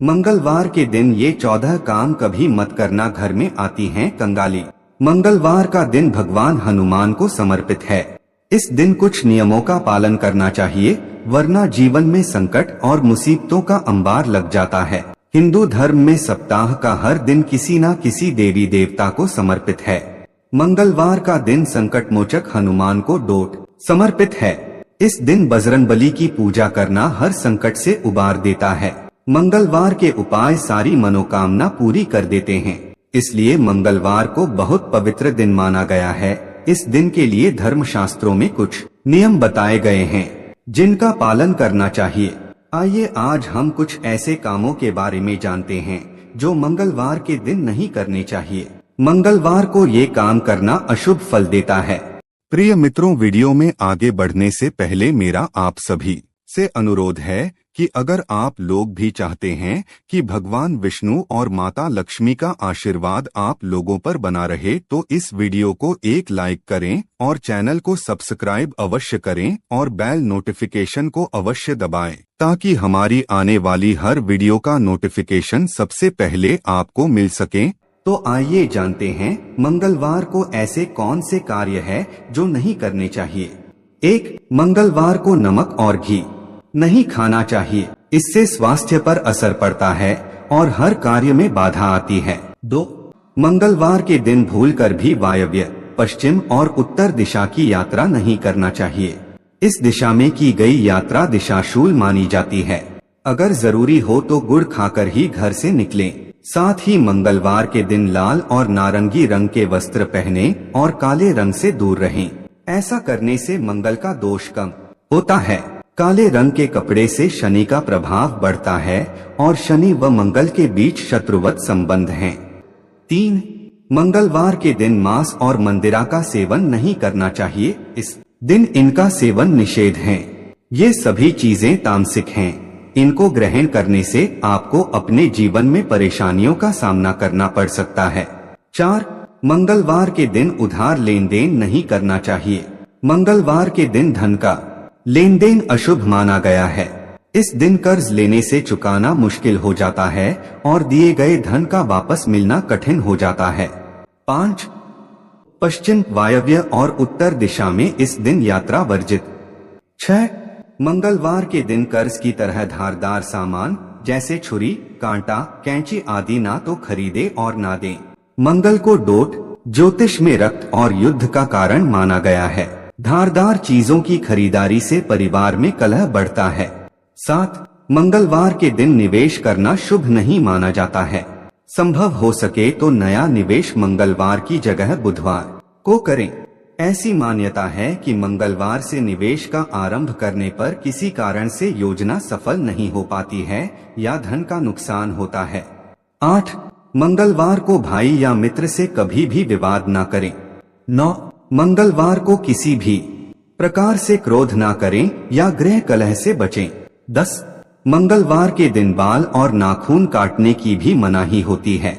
मंगलवार के दिन ये 14 काम कभी मत करना, घर में आती हैं कंगाली। मंगलवार का दिन भगवान हनुमान को समर्पित है। इस दिन कुछ नियमों का पालन करना चाहिए, वरना जीवन में संकट और मुसीबतों का अंबार लग जाता है। हिंदू धर्म में सप्ताह का हर दिन किसी न किसी देवी देवता को समर्पित है। मंगलवार का दिन संकट मोचक हनुमान को डोट समर्पित है। इस दिन बजरंगबली की पूजा करना हर संकट से उबार देता है। मंगलवार के उपाय सारी मनोकामना पूरी कर देते हैं, इसलिए मंगलवार को बहुत पवित्र दिन माना गया है। इस दिन के लिए धर्म शास्त्रों में कुछ नियम बताए गए हैं जिनका पालन करना चाहिए। आइए आज हम कुछ ऐसे कामों के बारे में जानते हैं जो मंगलवार के दिन नहीं करने चाहिए। मंगलवार को ये काम करना अशुभ फल देता है। प्रिय मित्रों, वीडियो में आगे बढ़ने से पहले मेरा आप सभी से अनुरोध है कि अगर आप लोग भी चाहते हैं कि भगवान विष्णु और माता लक्ष्मी का आशीर्वाद आप लोगों पर बना रहे, तो इस वीडियो को एक लाइक करें और चैनल को सब्सक्राइब अवश्य करें और बेल नोटिफिकेशन को अवश्य दबाएं, ताकि हमारी आने वाली हर वीडियो का नोटिफिकेशन सबसे पहले आपको मिल सके। तो आइए जानते हैं मंगलवार को ऐसे कौन से कार्य है जो नहीं करने चाहिए। 1. मंगलवार को नमक और घी नहीं खाना चाहिए, इससे स्वास्थ्य पर असर पड़ता है और हर कार्य में बाधा आती है। 2. मंगलवार के दिन भूलकर भी वायव्य, पश्चिम और उत्तर दिशा की यात्रा नहीं करना चाहिए। इस दिशा में की गई यात्रा दिशाशूल मानी जाती है। अगर जरूरी हो तो गुड़ खाकर ही घर से निकलें। साथ ही मंगलवार के दिन लाल और नारंगी रंग के वस्त्र पहने और काले रंग से दूर रहें। ऐसा करने से मंगल का दोष कम होता है। काले रंग के कपड़े से शनि का प्रभाव बढ़ता है और शनि व मंगल के बीच शत्रुवत संबंध हैं। 3. मंगलवार के दिन मांस और मंदिरा का सेवन नहीं करना चाहिए। इस दिन इनका सेवन निषेध है। ये सभी चीजें तामसिक हैं। इनको ग्रहण करने से आपको अपने जीवन में परेशानियों का सामना करना पड़ सकता है। 4. मंगलवार के दिन उधार लेन देन नहीं करना चाहिए। मंगलवार के दिन धन का लेन देन अशुभ माना गया है। इस दिन कर्ज लेने से चुकाना मुश्किल हो जाता है और दिए गए धन का वापस मिलना कठिन हो जाता है। 5. पश्चिम, वायव्य और उत्तर दिशा में इस दिन यात्रा वर्जित। 6. मंगलवार के दिन कर्ज की तरह धारदार सामान जैसे छुरी, कांटा, कैंची आदि ना तो खरीदे और ना दें। मंगल को डोट ज्योतिष में रक्त और युद्ध का कारण माना गया है। धारदार चीजों की खरीदारी से परिवार में कलह बढ़ता है। 7. मंगलवार के दिन निवेश करना शुभ नहीं माना जाता है। संभव हो सके तो नया निवेश मंगलवार की जगह बुधवार को करें। ऐसी मान्यता है कि मंगलवार से निवेश का आरंभ करने पर किसी कारण से योजना सफल नहीं हो पाती है या धन का नुकसान होता है। 8. मंगलवार को भाई या मित्र से कभी भी विवाद ना करें। 9. मंगलवार को किसी भी प्रकार से क्रोध ना करें या गृह कलह से बचें। 10. मंगलवार के दिन बाल और नाखून काटने की भी मनाही होती है।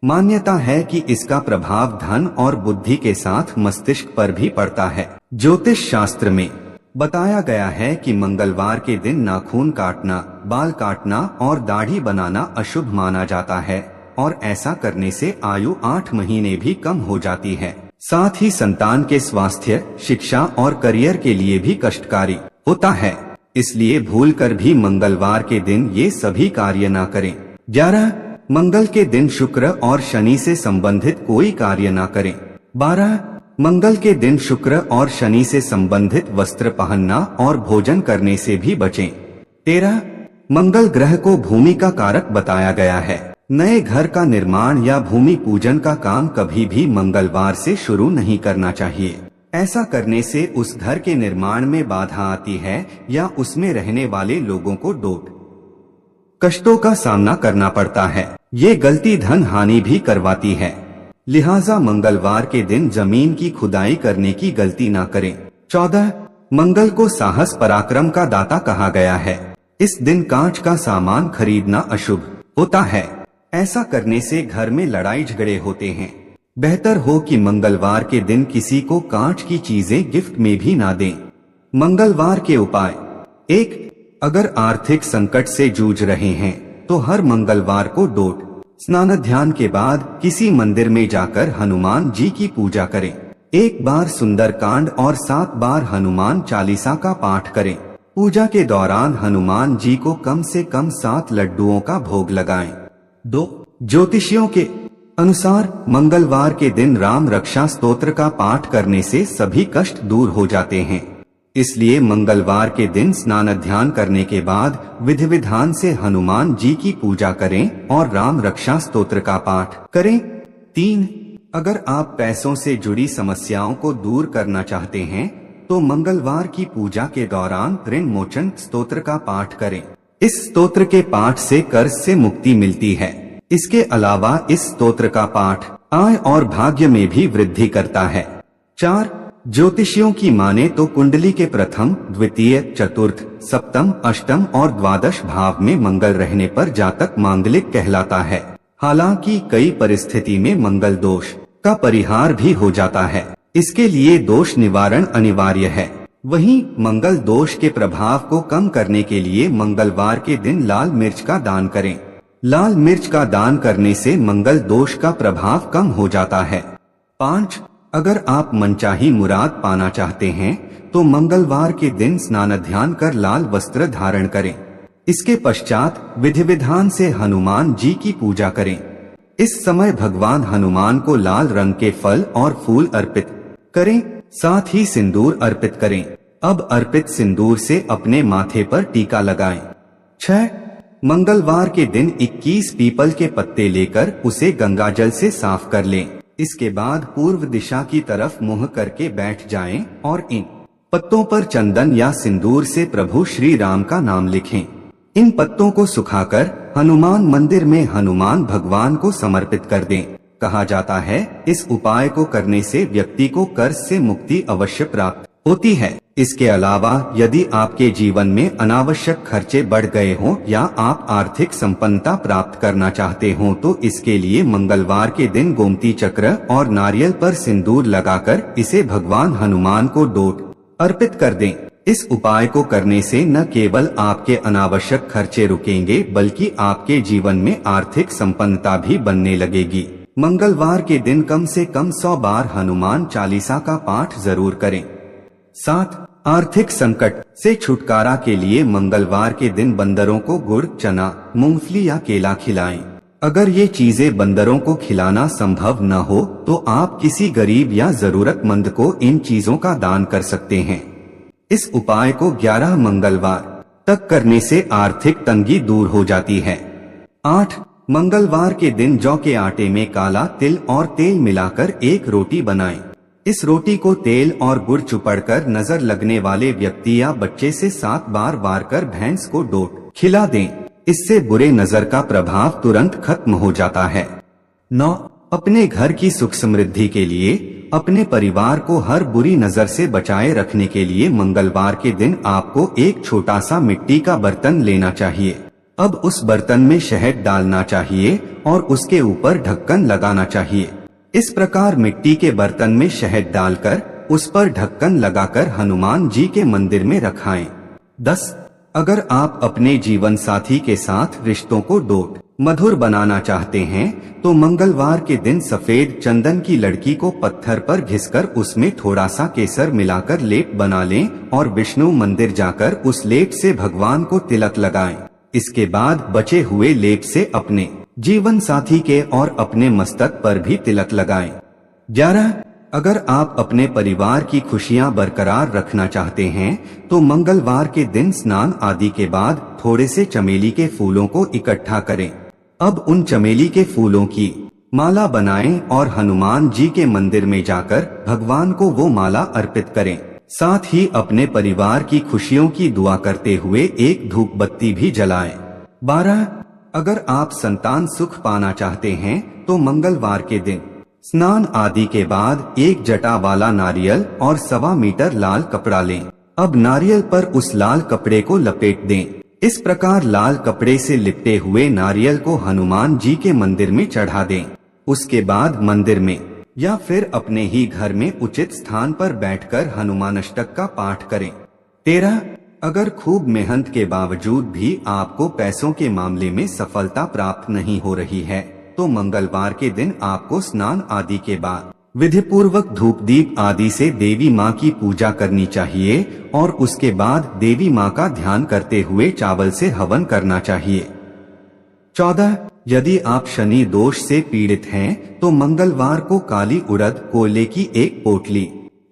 मान्यता है कि इसका प्रभाव धन और बुद्धि के साथ मस्तिष्क पर भी पड़ता है। ज्योतिष शास्त्र में बताया गया है कि मंगलवार के दिन नाखून काटना, बाल काटना और दाढ़ी बनाना अशुभ माना जाता है और ऐसा करने से आयु 8 महीने भी कम हो जाती है। साथ ही संतान के स्वास्थ्य, शिक्षा और करियर के लिए भी कष्टकारी होता है। इसलिए भूलकर भी मंगलवार के दिन ये सभी कार्य ना करें। 11. मंगल के दिन शुक्र और शनि से संबंधित कोई कार्य ना करें। 12. मंगल के दिन शुक्र और शनि से संबंधित वस्त्र पहनना और भोजन करने से भी बचें। 13. मंगल ग्रह को भूमि का कारक बताया गया है। नए घर का निर्माण या भूमि पूजन का काम कभी भी मंगलवार से शुरू नहीं करना चाहिए। ऐसा करने से उस घर के निर्माण में बाधा आती है या उसमें रहने वाले लोगों को डोट कष्टों का सामना करना पड़ता है। ये गलती धन हानि भी करवाती है। लिहाजा मंगलवार के दिन जमीन की खुदाई करने की गलती ना करें। 14. मंगल को साहस पराक्रम का दाता कहा गया है। इस दिन कांच का सामान खरीदना अशुभ होता है। ऐसा करने से घर में लड़ाई झगड़े होते हैं। बेहतर हो कि मंगलवार के दिन किसी को कांच की चीजें गिफ्ट में भी ना दें। मंगलवार के उपाय। 1. अगर आर्थिक संकट से जूझ रहे हैं तो हर मंगलवार को डोट स्नान ध्यान के बाद किसी मंदिर में जाकर हनुमान जी की पूजा करें। 1 बार सुंदरकांड और 7 बार हनुमान चालीसा का पाठ करें। पूजा के दौरान हनुमान जी को कम से कम 7 लड्डुओं का भोग लगाएं। 2 ज्योतिषियों के अनुसार मंगलवार के दिन राम रक्षा स्तोत्र का पाठ करने से सभी कष्ट दूर हो जाते हैं। इसलिए मंगलवार के दिन स्नान ध्यान करने के बाद विधि विधान से हनुमान जी की पूजा करें और राम रक्षा स्तोत्र का पाठ करें। 3 अगर आप पैसों से जुड़ी समस्याओं को दूर करना चाहते हैं तो मंगलवार की पूजा के दौरान ऋण मोचन स्तोत्र का पाठ करें। इस स्तोत्र के पाठ से कर्ज से मुक्ति मिलती है। इसके अलावा इस स्तोत्र का पाठ आय और भाग्य में भी वृद्धि करता है। 4 ज्योतिषियों की माने तो कुंडली के प्रथम, द्वितीय, चतुर्थ, सप्तम, अष्टम और द्वादश भाव में मंगल रहने पर जातक मांगलिक कहलाता है। हालांकि कई परिस्थिति में मंगल दोष का परिहार भी हो जाता है। इसके लिए दोष निवारण अनिवार्य है। वहीं मंगल दोष के प्रभाव को कम करने के लिए मंगलवार के दिन लाल मिर्च का दान करें। लाल मिर्च का दान करने से मंगल दोष का प्रभाव कम हो जाता है। 5 अगर आप मनचाही मुराद पाना चाहते हैं तो मंगलवार के दिन स्नान ध्यान कर लाल वस्त्र धारण करें। इसके पश्चात विधि विधान से हनुमान जी की पूजा करें। इस समय भगवान हनुमान को लाल रंग के फल और फूल अर्पित करें, साथ ही सिंदूर अर्पित करें। अब अर्पित सिंदूर से अपने माथे पर टीका लगाएं। 6 मंगलवार के दिन 21 पीपल के पत्ते लेकर उसे गंगाजल से साफ कर लें। इसके बाद पूर्व दिशा की तरफ मुंह करके बैठ जाएं और इन पत्तों पर चंदन या सिंदूर से प्रभु श्री राम का नाम लिखें। इन पत्तों को सुखाकर हनुमान मंदिर में हनुमान भगवान को समर्पित कर दें। कहा जाता है इस उपाय को करने से व्यक्ति को कर्ज से मुक्ति अवश्य प्राप्त होती है। इसके अलावा यदि आपके जीवन में अनावश्यक खर्चे बढ़ गए हों या आप आर्थिक संपन्नता प्राप्त करना चाहते हों तो इसके लिए मंगलवार के दिन गोमती चक्र और नारियल पर सिंदूर लगाकर इसे भगवान हनुमान को डोट अर्पित कर दें। इस उपाय को करने से न केवल आपके अनावश्यक खर्चे रुकेंगे बल्कि आपके जीवन में आर्थिक संपन्नता भी बनने लगेगी। मंगलवार के दिन कम से कम 100 बार हनुमान चालीसा का पाठ जरूर करें। 7 आर्थिक संकट से छुटकारा के लिए मंगलवार के दिन बंदरों को गुड़, चना, मूंगफली या केला खिलाएं। अगर ये चीजें बंदरों को खिलाना संभव न हो तो आप किसी गरीब या जरूरतमंद को इन चीजों का दान कर सकते हैं। इस उपाय को 11 मंगलवार तक करने से आर्थिक तंगी दूर हो जाती है। 8 मंगलवार के दिन जौ के आटे में काला तिल और तेल मिलाकर एक रोटी बनाएं। इस रोटी को तेल और गुड़ चुपड़कर नजर लगने वाले व्यक्ति या बच्चे से 7 बार वार कर भैंस को डोट खिला दें। इससे बुरे नजर का प्रभाव तुरंत खत्म हो जाता है। 9 अपने घर की सुख समृद्धि के लिए अपने परिवार को हर बुरी नजर से बचाए रखने के लिए मंगलवार के दिन आपको एक छोटा सा मिट्टी का बर्तन लेना चाहिए। अब उस बर्तन में शहद डालना चाहिए और उसके ऊपर ढक्कन लगाना चाहिए। इस प्रकार मिट्टी के बर्तन में शहद डालकर उस पर ढक्कन लगाकर हनुमान जी के मंदिर में रखाएं। 10 अगर आप अपने जीवन साथी के साथ रिश्तों को डोट मधुर बनाना चाहते हैं तो मंगलवार के दिन सफेद चंदन की लड़की को पत्थर पर घिसकर उसमें थोड़ा सा केसर मिलाकर लेप बना लें और विष्णु मंदिर जाकर उस लेप से भगवान को तिलक लगाएं। इसके बाद बचे हुए लेप से अपने जीवन साथी के और अपने मस्तक पर भी तिलक लगाएं। 11 अगर आप अपने परिवार की खुशियां बरकरार रखना चाहते हैं तो मंगलवार के दिन स्नान आदि के बाद थोड़े से चमेली के फूलों को इकट्ठा करें। अब उन चमेली के फूलों की माला बनाएं और हनुमान जी के मंदिर में जाकर भगवान को वो माला अर्पित करें। साथ ही अपने परिवार की खुशियों की दुआ करते हुए एक धूप बत्ती भी जलाएं। 12 अगर आप संतान सुख पाना चाहते हैं तो मंगलवार के दिन स्नान आदि के बाद एक जटा वाला नारियल और 1.25 मीटर लाल कपड़ा लें। अब नारियल पर उस लाल कपड़े को लपेट दें। इस प्रकार लाल कपड़े से लिपटे हुए नारियल को हनुमान जी के मंदिर में चढ़ा दें। उसके बाद मंदिर में या फिर अपने ही घर में उचित स्थान पर बैठकर हनुमानष्टक का पाठ करें। 13 अगर खूब मेहनत के बावजूद भी आपको पैसों के मामले में सफलता प्राप्त नहीं हो रही है, तो मंगलवार के दिन आपको स्नान आदि के बाद विधि पूर्वक धूप दीप आदि से देवी माँ की पूजा करनी चाहिए और उसके बाद देवी माँ का ध्यान करते हुए चावल से हवन करना चाहिए। 14. यदि आप शनि दोष से पीड़ित हैं, तो मंगलवार को काली उड़द कोयले की एक पोटली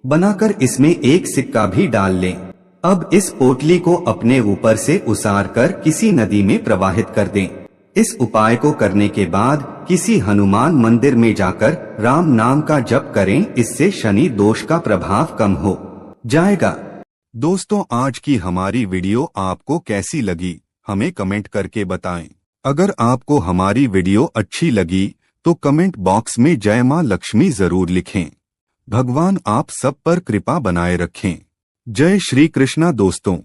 बनाकर इसमें एक सिक्का भी डाल लें। अब इस पोटली को अपने ऊपर से उसार कर किसी नदी में प्रवाहित कर दें। इस उपाय को करने के बाद किसी हनुमान मंदिर में जाकर राम नाम का जप करें, इससे शनि दोष का प्रभाव कम हो जाएगा। दोस्तों, आज की हमारी वीडियो आपको कैसी लगी हमें कमेंट करके बताएं। अगर आपको हमारी वीडियो अच्छी लगी तो कमेंट बॉक्स में जय मां लक्ष्मी जरूर लिखें। भगवान आप सब पर कृपा बनाए रखें। जय श्री कृष्णा दोस्तों।